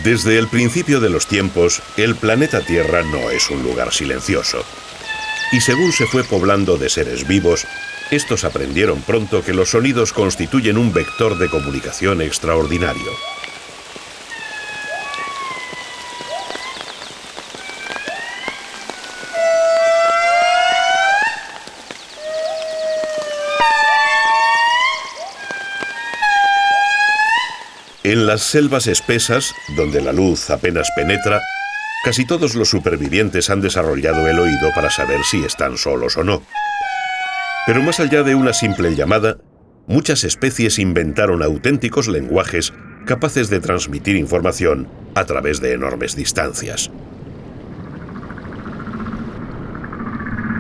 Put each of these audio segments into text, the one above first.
Desde el principio de los tiempos, el planeta Tierra no es un lugar silencioso. Y según se fue poblando de seres vivos, estos aprendieron pronto que los sonidos constituyen un vector de comunicación extraordinario. En las selvas espesas, donde la luz apenas penetra, casi todos los supervivientes han desarrollado el oído para saber si están solos o no. Pero más allá de una simple llamada, muchas especies inventaron auténticos lenguajes capaces de transmitir información a través de enormes distancias.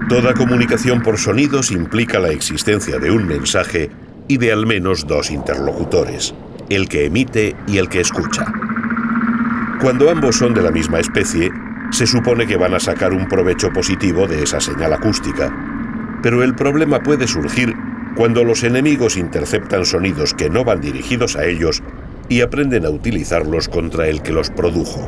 Toda comunicación por sonidos implica la existencia de un mensaje y de al menos dos interlocutores, el que emite y el que escucha. Cuando ambos son de la misma especie, se supone que van a sacar un provecho positivo de esa señal acústica, pero el problema puede surgir cuando los enemigos interceptan sonidos que no van dirigidos a ellos y aprenden a utilizarlos contra el que los produjo.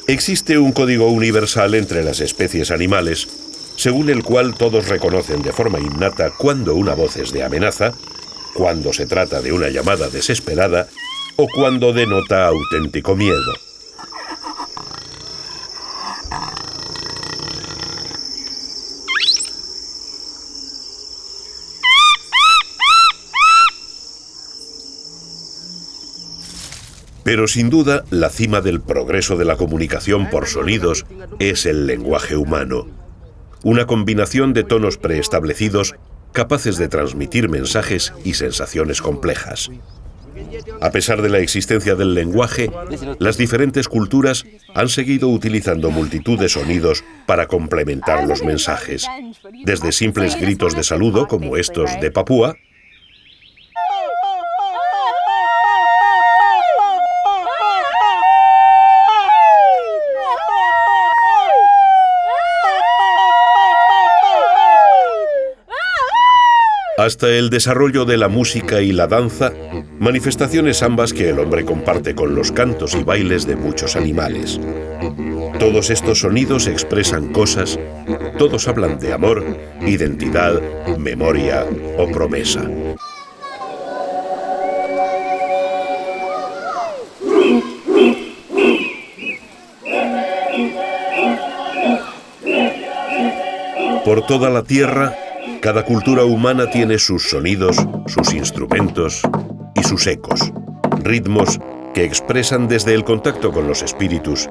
Existe un código universal entre las especies animales, según el cual todos reconocen de forma innata cuando una voz es de amenaza, cuando se trata de una llamada desesperada o cuando denota auténtico miedo. Pero sin duda, la cima del progreso de la comunicación por sonidos es el lenguaje humano. Una combinación de tonos preestablecidos capaces de transmitir mensajes y sensaciones complejas. A pesar de la existencia del lenguaje, las diferentes culturas han seguido utilizando multitud de sonidos para complementar los mensajes, desde simples gritos de saludo como estos de Papúa, hasta el desarrollo de la música y la danza, manifestaciones ambas que el hombre comparte con los cantos y bailes de muchos animales. Todos estos sonidos expresan cosas, todos hablan de amor, identidad, memoria o promesa. Por toda la Tierra, cada cultura humana tiene sus sonidos, sus instrumentos y sus ecos, ritmos que expresan desde el contacto con los espíritus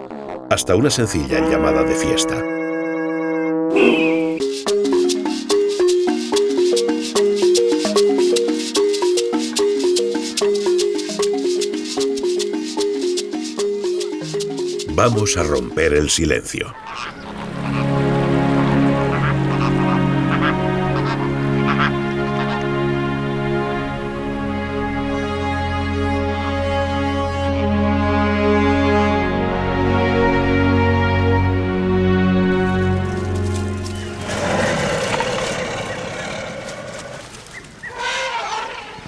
hasta una sencilla llamada de fiesta. Vamos a romper el silencio.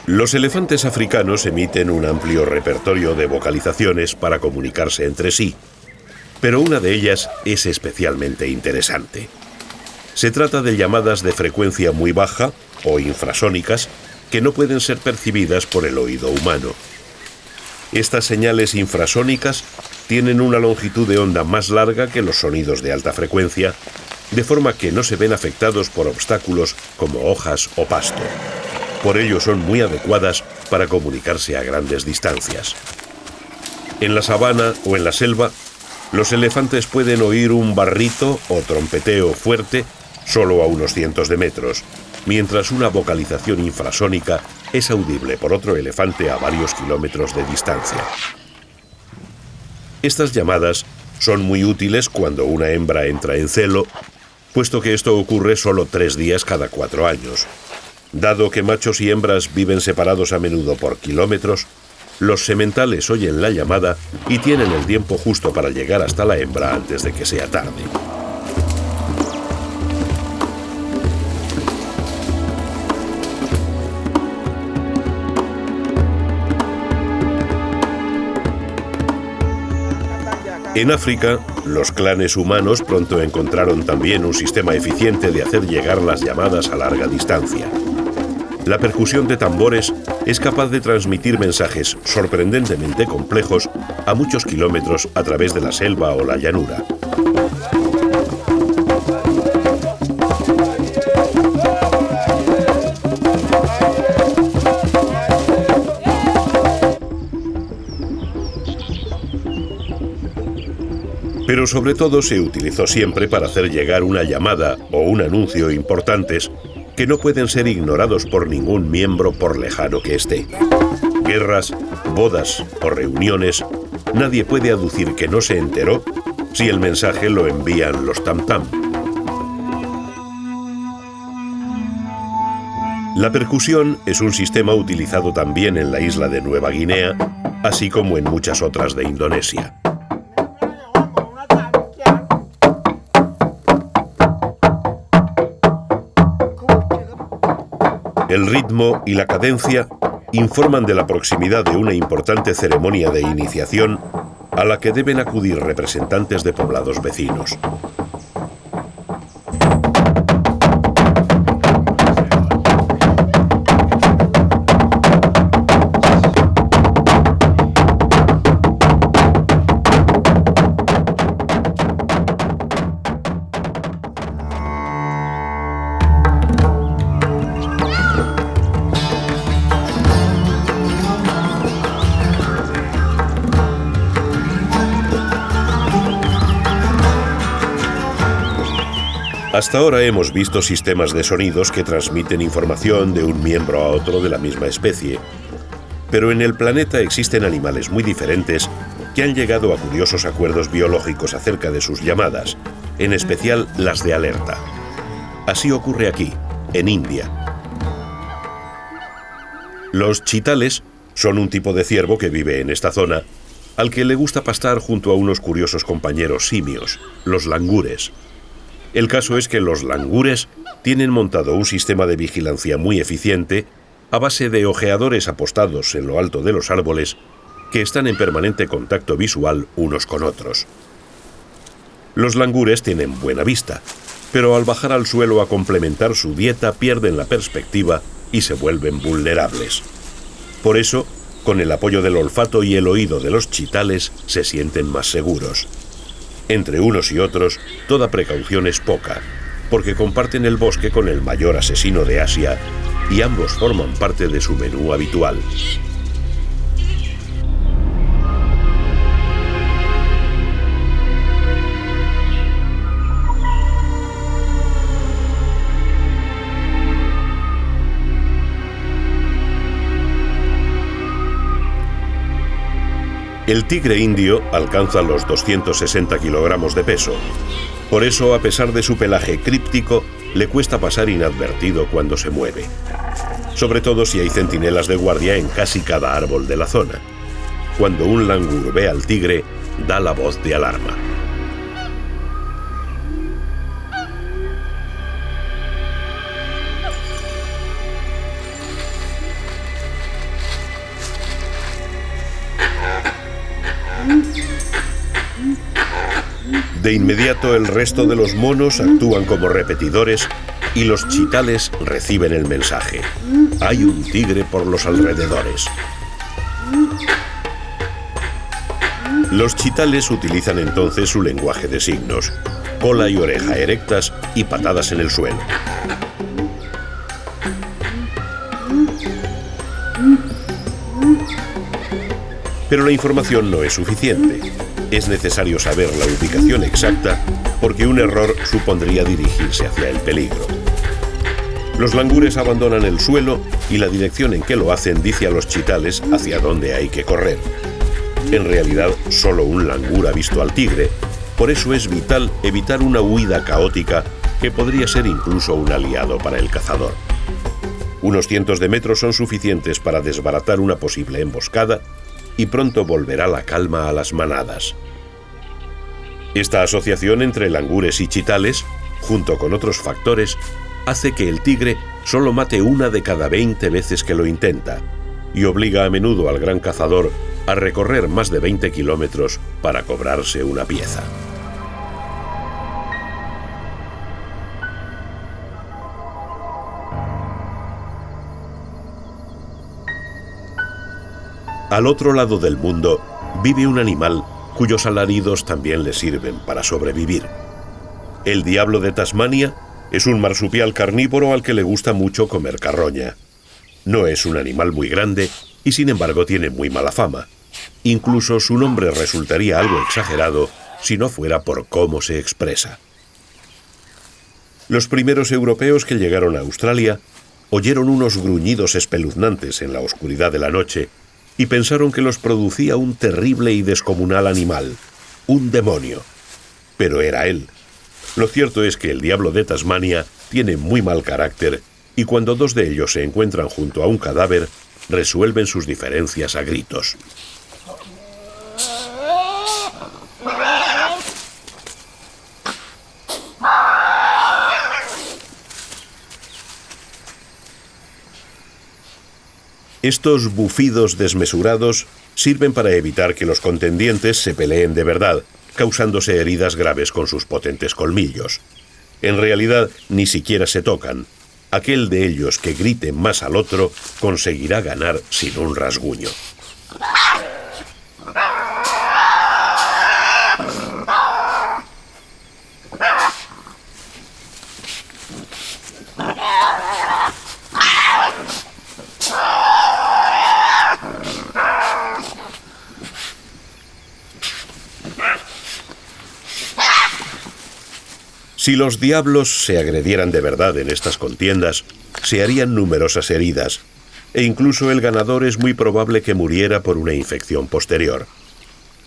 Los elefantes africanos emiten un amplio repertorio de vocalizaciones para comunicarse entre sí, pero una de ellas es especialmente interesante. Se trata de llamadas de frecuencia muy baja o infrasónicas que no pueden ser percibidas por el oído humano. Estas señales infrasónicas tienen una longitud de onda más larga que los sonidos de alta frecuencia, de forma que no se ven afectados por obstáculos como hojas o pasto. Por ello son muy adecuadas para comunicarse a grandes distancias. En la sabana o en la selva, los elefantes pueden oír un barrito o trompeteo fuerte solo a unos cientos de metros, mientras una vocalización infrasónica es audible por otro elefante a varios kilómetros de distancia. Estas llamadas son muy útiles cuando una hembra entra en celo, puesto que esto ocurre solo 3 días cada 4 años. Dado que machos y hembras viven separados a menudo por kilómetros, los sementales oyen la llamada y tienen el tiempo justo para llegar hasta la hembra antes de que sea tarde. En África, los clanes humanos pronto encontraron también un sistema eficiente de hacer llegar las llamadas a larga distancia. La percusión de tambores es capaz de transmitir mensajes sorprendentemente complejos a muchos kilómetros a través de la selva o la llanura. Pero sobre todo se utilizó siempre para hacer llegar una llamada o un anuncio importantes que no pueden ser ignorados por ningún miembro por lejano que esté. Guerras, bodas o reuniones, nadie puede aducir que no se enteró si el mensaje lo envían los tam-tam. La percusión es un sistema utilizado también en la isla de Nueva Guinea, así como en muchas otras de Indonesia. El ritmo y la cadencia informan de la proximidad de una importante ceremonia de iniciación a la que deben acudir representantes de poblados vecinos. Hasta ahora hemos visto sistemas de sonidos que transmiten información de un miembro a otro de la misma especie. Pero en el planeta existen animales muy diferentes que han llegado a curiosos acuerdos biológicos acerca de sus llamadas, en especial las de alerta. Así ocurre aquí, en India. Los chitales son un tipo de ciervo que vive en esta zona, al que le gusta pastar junto a unos curiosos compañeros simios, los langures. El caso es que los langures tienen montado un sistema de vigilancia muy eficiente a base de ojeadores apostados en lo alto de los árboles que están en permanente contacto visual unos con otros. Los langures tienen buena vista, pero al bajar al suelo a complementar su dieta pierden la perspectiva y se vuelven vulnerables. Por eso, con el apoyo del olfato y el oído de los chitales, se sienten más seguros. Entre unos y otros, toda precaución es poca, porque comparten el bosque con el mayor asesino de Asia y ambos forman parte de su menú habitual. El tigre indio alcanza los 260 kilogramos de peso. Por eso, a pesar de su pelaje críptico, le cuesta pasar inadvertido cuando se mueve. Sobre todo si hay centinelas de guardia en casi cada árbol de la zona. Cuando un langur ve al tigre, da la voz de alarma. De inmediato el resto de los monos actúan como repetidores y los chitales reciben el mensaje. Hay un tigre por los alrededores. Los chitales utilizan entonces su lenguaje de signos, cola y oreja erectas y patadas en el suelo. Pero la información no es suficiente. Es necesario saber la ubicación exacta porque un error supondría dirigirse hacia el peligro. Los langures abandonan el suelo y la dirección en que lo hacen dice a los chitales hacia dónde hay que correr. En realidad, solo un langur ha visto al tigre, por eso es vital evitar una huida caótica que podría ser incluso un aliado para el cazador. Unos cientos de metros son suficientes para desbaratar una posible emboscada y pronto volverá la calma a las manadas. Esta asociación entre langures y chitales, junto con otros factores, hace que el tigre solo mate una de cada 20 veces que lo intenta, y obliga a menudo al gran cazador a recorrer más de 20 kilómetros para cobrarse una pieza. Al otro lado del mundo vive un animal cuyos alaridos también le sirven para sobrevivir. El diablo de Tasmania es un marsupial carnívoro al que le gusta mucho comer carroña. No es un animal muy grande y sin embargo tiene muy mala fama. Incluso su nombre resultaría algo exagerado si no fuera por cómo se expresa. Los primeros europeos que llegaron a Australia oyeron unos gruñidos espeluznantes en la oscuridad de la noche y pensaron que los producía un terrible y descomunal animal, un demonio. Pero era él. Lo cierto es que el diablo de Tasmania tiene muy mal carácter y cuando dos de ellos se encuentran junto a un cadáver, resuelven sus diferencias a gritos. Estos bufidos desmesurados sirven para evitar que los contendientes se peleen de verdad, causándose heridas graves con sus potentes colmillos. En realidad, ni siquiera se tocan. Aquel de ellos que grite más al otro conseguirá ganar sin un rasguño. Si los diablos se agredieran de verdad en estas contiendas, se harían numerosas heridas, e incluso el ganador es muy probable que muriera por una infección posterior.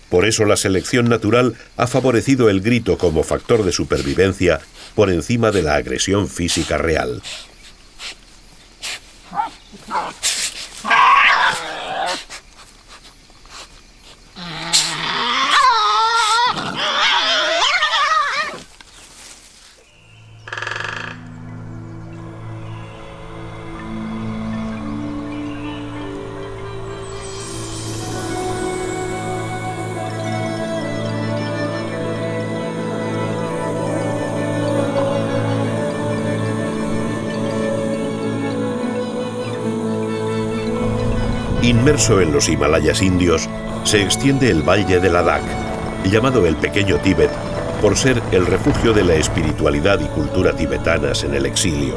Por eso la selección natural ha favorecido el grito como factor de supervivencia por encima de la agresión física real. Inmerso en los Himalayas indios, se extiende el valle de Ladakh, llamado el Pequeño Tíbet, por ser el refugio de la espiritualidad y cultura tibetanas en el exilio.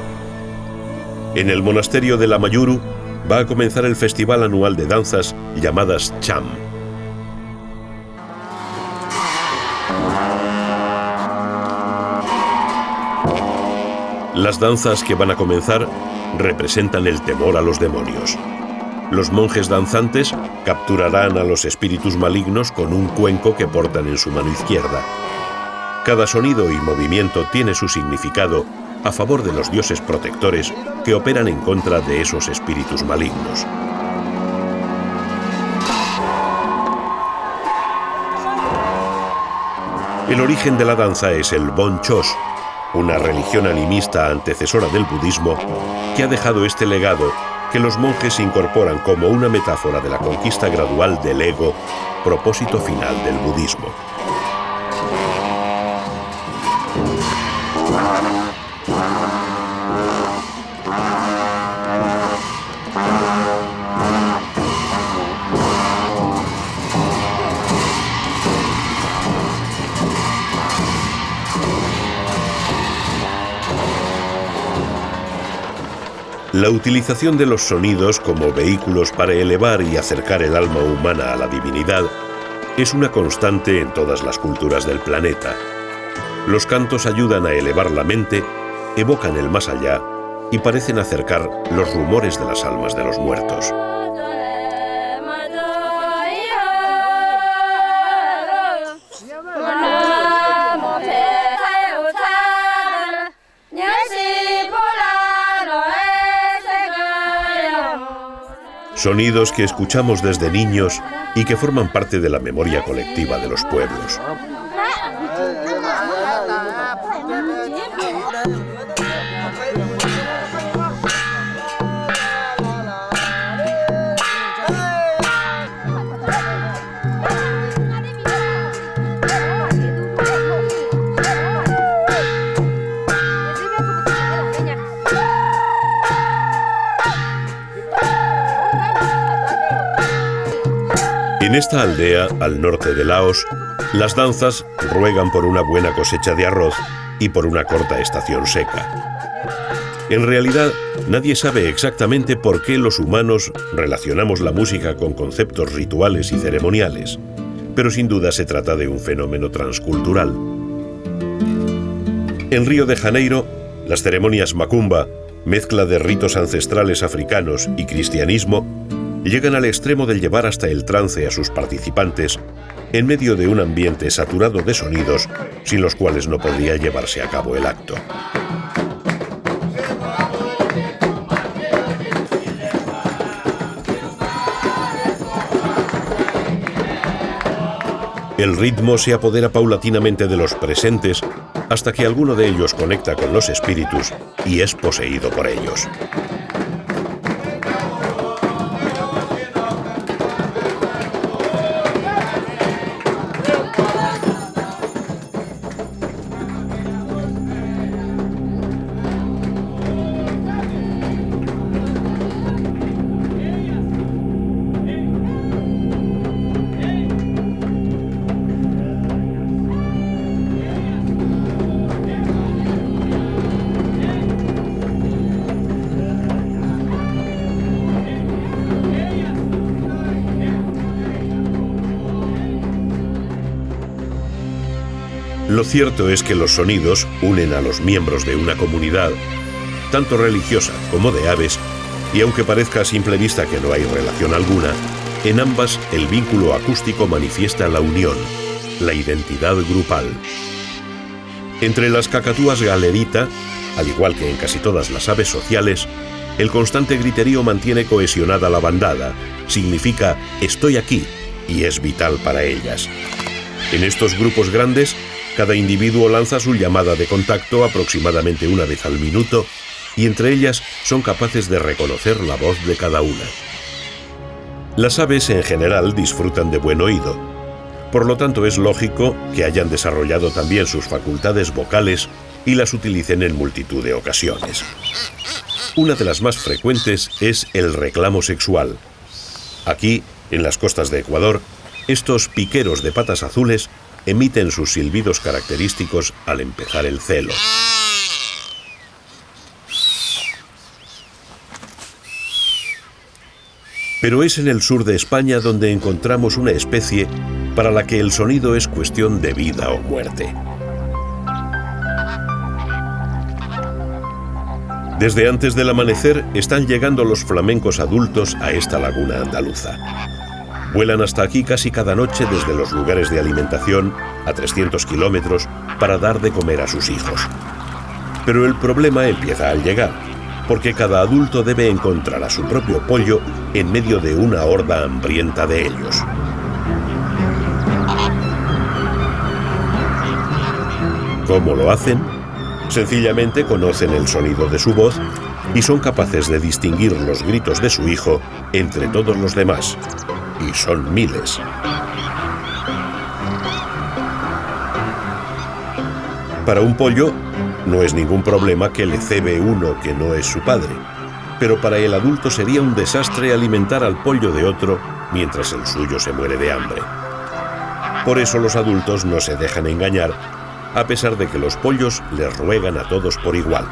En el monasterio de la Mayuru va a comenzar el festival anual de danzas llamadas Cham. Las danzas que van a comenzar representan el temor a los demonios. Los monjes danzantes capturarán a los espíritus malignos con un cuenco que portan en su mano izquierda. Cada sonido y movimiento tiene su significado a favor de los dioses protectores que operan en contra de esos espíritus malignos. El origen de la danza es el Bon Chos, una religión animista antecesora del budismo que ha dejado este legado que los monjes incorporan como una metáfora de la conquista gradual del ego, propósito final del budismo. La utilización de los sonidos como vehículos para elevar y acercar el alma humana a la divinidad es una constante en todas las culturas del planeta. Los cantos ayudan a elevar la mente, evocan el más allá y parecen acercar los rumores de las almas de los muertos. Sonidos que escuchamos desde niños y que forman parte de la memoria colectiva de los pueblos. En esta aldea, al norte de Laos, las danzas ruegan por una buena cosecha de arroz y por una corta estación seca. En realidad, nadie sabe exactamente por qué los humanos relacionamos la música con conceptos rituales y ceremoniales, pero sin duda se trata de un fenómeno transcultural. En Río de Janeiro, las ceremonias macumba, mezcla de ritos ancestrales africanos y cristianismo, llegan al extremo de llevar hasta el trance a sus participantes en medio de un ambiente saturado de sonidos sin los cuales no podría llevarse a cabo el acto. El ritmo se apodera paulatinamente de los presentes hasta que alguno de ellos conecta con los espíritus y es poseído por ellos. Lo cierto es que los sonidos unen a los miembros de una comunidad, tanto religiosa como de aves, y aunque parezca a simple vista que no hay relación alguna, en ambas el vínculo acústico manifiesta la unión, la identidad grupal. Entre las cacatúas galerita, al igual que en casi todas las aves sociales, el constante griterío mantiene cohesionada la bandada, significa «estoy aquí» y es vital para ellas. En estos grupos grandes, cada individuo lanza su llamada de contacto aproximadamente una vez al minuto y entre ellas son capaces de reconocer la voz de cada una. Las aves en general disfrutan de buen oído, por lo tanto es lógico que hayan desarrollado también sus facultades vocales y las utilicen en multitud de ocasiones. Una de las más frecuentes es el reclamo sexual. Aquí, en las costas de Ecuador, estos piqueros de patas azules emiten sus silbidos característicos al empezar el celo. Pero es en el sur de España donde encontramos una especie para la que el sonido es cuestión de vida o muerte. Desde antes del amanecer están llegando los flamencos adultos a esta laguna andaluza. Vuelan hasta aquí casi cada noche desde los lugares de alimentación a 300 kilómetros para dar de comer a sus hijos. Pero el problema empieza al llegar, porque cada adulto debe encontrar a su propio pollo en medio de una horda hambrienta de ellos. ¿Cómo lo hacen? Sencillamente conocen el sonido de su voz y son capaces de distinguir los gritos de su hijo entre todos los demás. Y son miles. Para un pollo, no es ningún problema que le cebe uno que no es su padre, pero para el adulto sería un desastre alimentar al pollo de otro mientras el suyo se muere de hambre. Por eso los adultos no se dejan engañar, a pesar de que los pollos les ruegan a todos por igual.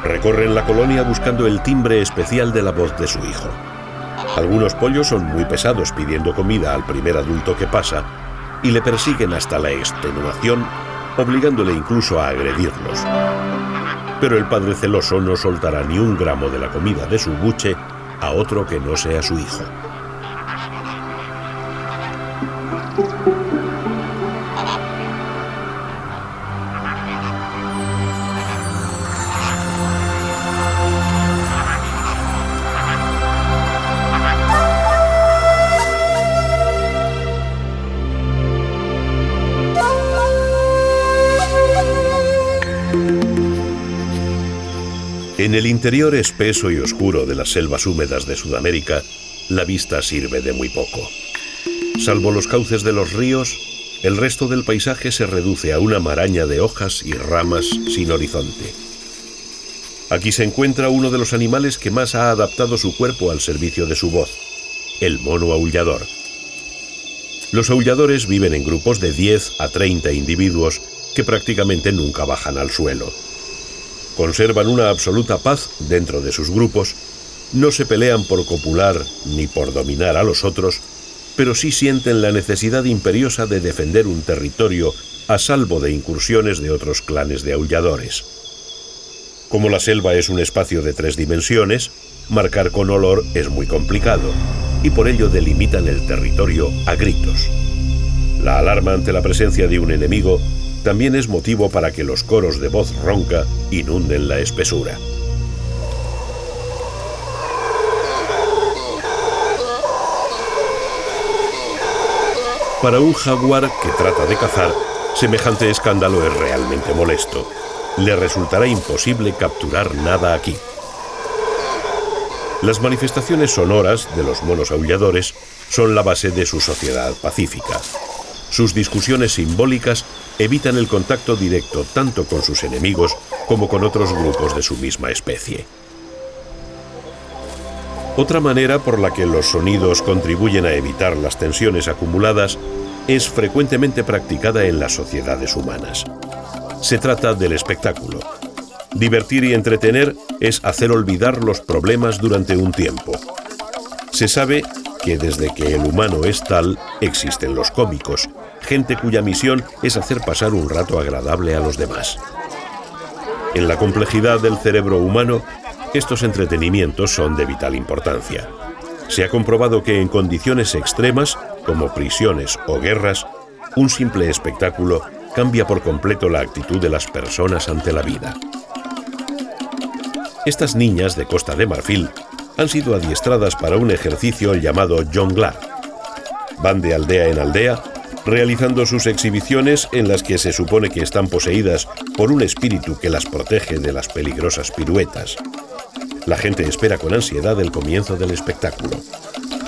Recorren la colonia buscando el timbre especial de la voz de su hijo. Algunos pollos son muy pesados pidiendo comida al primer adulto que pasa y le persiguen hasta la extenuación, obligándole incluso a agredirlos. Pero el padre celoso no soltará ni un gramo de la comida de su buche a otro que no sea su hijo. En el interior espeso y oscuro de las selvas húmedas de Sudamérica, la vista sirve de muy poco. Salvo los cauces de los ríos, el resto del paisaje se reduce a una maraña de hojas y ramas sin horizonte. Aquí se encuentra uno de los animales que más ha adaptado su cuerpo al servicio de su voz, el mono aullador. Los aulladores viven en grupos de 10 a 30 individuos que prácticamente nunca bajan al suelo. Conservan una absoluta paz dentro de sus grupos, no se pelean por copular ni por dominar a los otros, pero sí sienten la necesidad imperiosa de defender un territorio a salvo de incursiones de otros clanes de aulladores. Como la selva es un espacio de 3 dimensiones, marcar con olor es muy complicado, y por ello delimitan el territorio a gritos. La alarma ante la presencia de un enemigo también es motivo para que los coros de voz ronca inunden la espesura. Para un jaguar que trata de cazar, semejante escándalo es realmente molesto. Le resultará imposible capturar nada aquí. Las manifestaciones sonoras de los monos aulladores son la base de su sociedad pacífica. Sus discusiones simbólicas evitan el contacto directo tanto con sus enemigos como con otros grupos de su misma especie. Otra manera por la que los sonidos contribuyen a evitar las tensiones acumuladas es frecuentemente practicada en las sociedades humanas. Se trata del espectáculo. Divertir y entretener es hacer olvidar los problemas durante un tiempo. Se sabe que desde que el humano es tal, existen los cómicos, gente cuya misión es hacer pasar un rato agradable a los demás. En la complejidad del cerebro humano, estos entretenimientos son de vital importancia. Se ha comprobado que en condiciones extremas, como prisiones o guerras, un simple espectáculo cambia por completo la actitud de las personas ante la vida. Estas niñas de Costa de Marfil han sido adiestradas para un ejercicio llamado jonglar. Van de aldea en aldea, realizando sus exhibiciones en las que se supone que están poseídas por un espíritu que las protege de las peligrosas piruetas. La gente espera con ansiedad el comienzo del espectáculo.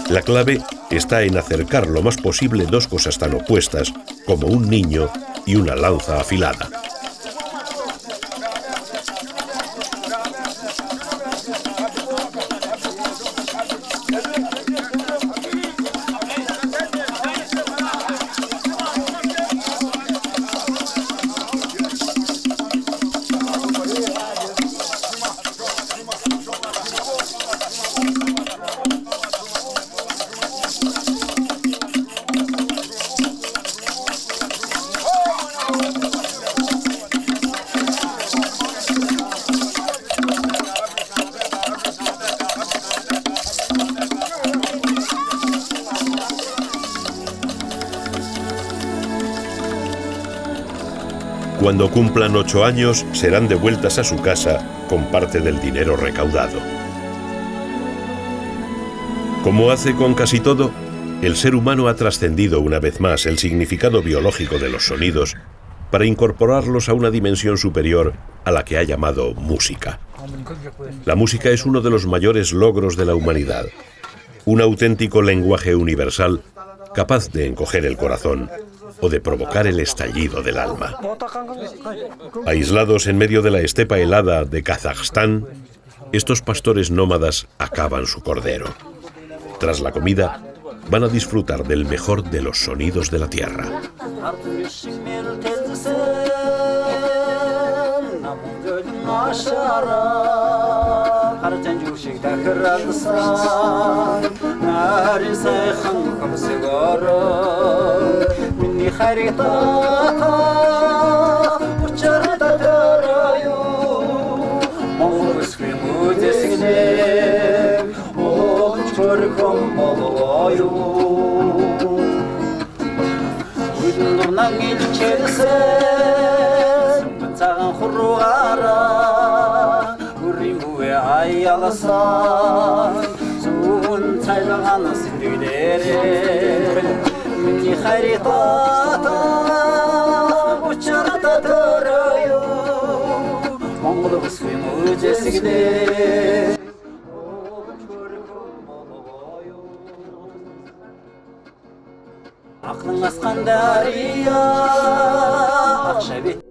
La clave está en acercar lo más posible 2 cosas tan opuestas como un niño y una lanza afilada. Cuando cumplan 8 años, serán devueltas a su casa con parte del dinero recaudado. Como hace con casi todo, el ser humano ha trascendido una vez más el significado biológico de los sonidos para incorporarlos a una dimensión superior a la que ha llamado música. La música es uno de los mayores logros de la humanidad, un auténtico lenguaje universal capaz de encoger el corazón o de provocar el estallido del alma. Aislados en medio de la estepa helada de Kazajstán, estos pastores nómadas acaban su cordero. Tras la comida, van a disfrutar del mejor de los sonidos de la tierra. Aklın askan darya, akşabet